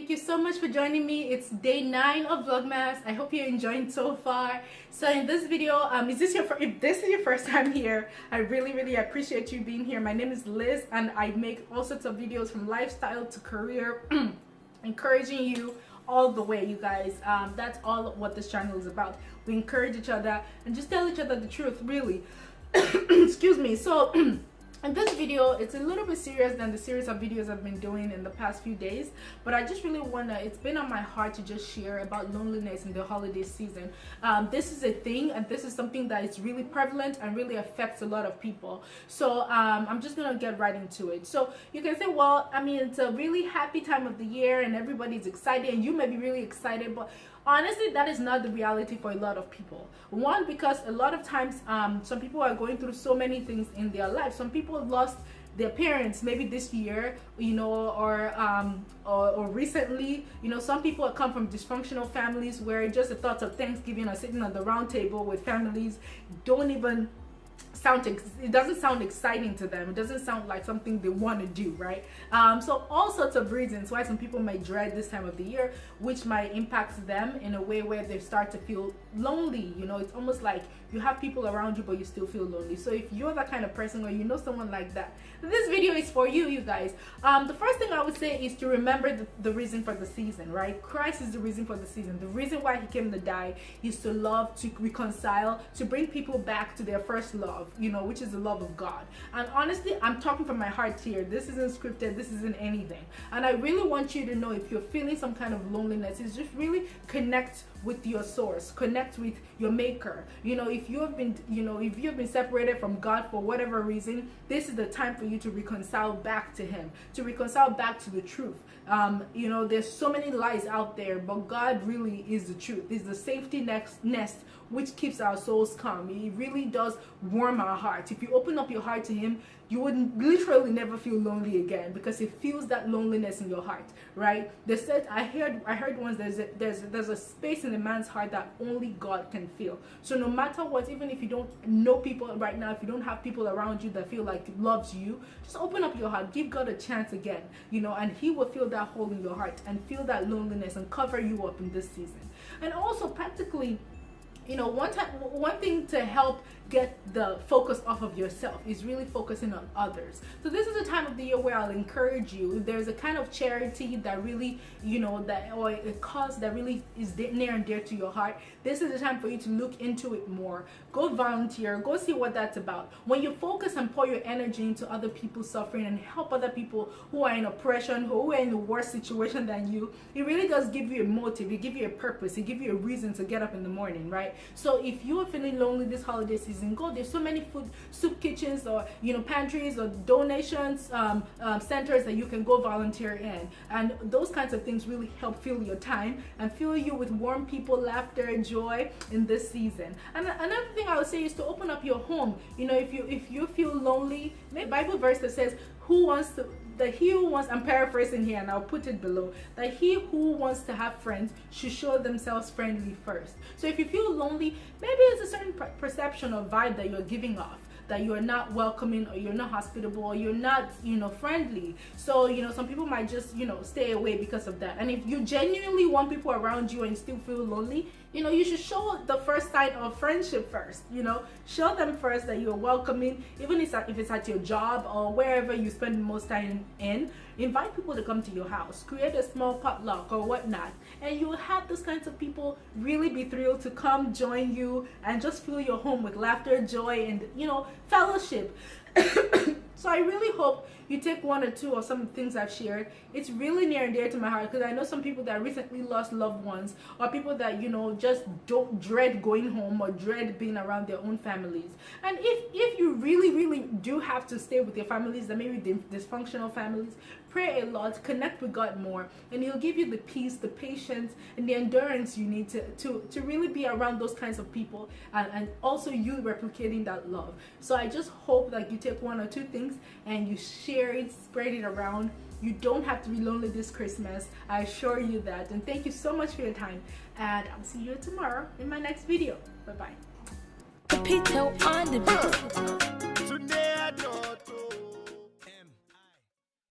Thank you so much for joining me. It's day 9 of Vlogmas. I hope you're enjoying so far. So in this video, if this is your first time here, I really appreciate you being here. My name is Liz and I make all sorts of videos from lifestyle to career, encouraging you all the way, you guys. That's all what this channel is about. We encourage each other and just tell each other the truth, really. Excuse me. So in this video, it's a little bit serious than the series of videos I've been doing in the past few days, but I just really it's been on my heart to just share about loneliness in the holiday season. This is a thing, and this is something that is really prevalent and really affects a lot of people. So I'm just gonna get right into it. So you can say, well, I mean, it's a really happy time of the year and everybody's excited, and you may be really excited, but honestly, that is not the reality for a lot of people. One, because a lot of times some people are going through so many things in their life. Some people lost their parents maybe this year, you know, or recently. You know, some people have come from dysfunctional families where just the thoughts of Thanksgiving or sitting on the round table with families don't even it doesn't sound exciting to them. It doesn't sound like something they want to do, right? So all sorts of reasons why some people may dread this time of the year, which might impact them in a way where they start to feel lonely. You know, it's almost like you have people around you but you still feel lonely. So if you're that kind of person or you know someone like that, this video is for you, you guys. The first thing I would say is to remember the reason for the season, right? Christ is the reason for the season. The reason why he came to die is to love, to reconcile, to bring people back to their first love, you know, which is the love of God. And honestly, I'm talking from my heart here. This isn't scripted, this isn't anything. And I really want you to know, if you're feeling some kind of loneliness, is just really connect with your source, connect with your maker. You know, if you have been separated from God for whatever reason, this is the time for you to reconcile back to him, to reconcile back to the truth. You know, there's so many lies out there, but God really is the truth. Is the safety nest which keeps our souls calm. It really does warm our hearts. If you open up your heart to him, you would literally never feel lonely again, because it feels that loneliness in your heart, right? They said, I heard once, there's a space in a man's heart that only God can feel. So no matter what, even if you don't know people right now, if you don't have people around you that feel like loves you, just open up your heart, give God a chance again, you know, and he will fill that hole in your heart and feel that loneliness and cover you up in this season. And also practically, you know, one thing to help get the focus off of yourself is really focusing on others. So this is a time of the year where I'll encourage you, if there's a kind of charity that really, you know, or a cause that really is near and dear to your heart, this is the time for you to look into it more. Go volunteer, go see what that's about. When you focus and pour your energy into other people's suffering and help other people who are in oppression, who are in a worse situation than you, it really does give you a motive, it gives you a purpose, it gives you a reason to get up in the morning, right? So if you are feeling lonely this holiday season, go. There's so many food soup kitchens, or you know, pantries or donations centers that you can go volunteer in, and those kinds of things really help fill your time and fill you with warm people, laughter, and joy in this season. And another thing I would say is to open up your home. You know, if you feel lonely, the Bible verse that says, I'm paraphrasing here and I'll put it below, that he who wants to have friends should show themselves friendly first. So if you feel lonely, maybe it's a certain perception or vibe that you're giving off, that you're not welcoming, or you're not hospitable, or you're not, you know, friendly. So, you know, some people might just, you know, stay away because of that. And if you genuinely want people around you and you still feel lonely, you know, you should show the first sign of friendship first. You know, show them first that you're welcoming, even if it's at your job or wherever you spend most time in. Invite people to come to your house, create a small potluck or whatnot, and you will have those kinds of people really be thrilled to come join you and just fill your home with laughter, joy, and, you know, fellowship. So I really hope you take one or two of some things I've shared. It's really near and dear to my heart, because I know some people that recently lost loved ones, or people that, you know, just don't dread going home or dread being around their own families. And if you really do have to stay with your families, that maybe dysfunctional families, pray a lot, connect with God more, and he'll give you the peace, the patience, and the endurance you need to really be around those kinds of people, and also you replicating that love. So I just hope that you take one or two things and you share it, spread it around. You don't have to be lonely this Christmas, I assure you that. And thank you so much for your time, and I'll see you tomorrow in my next video. Bye bye.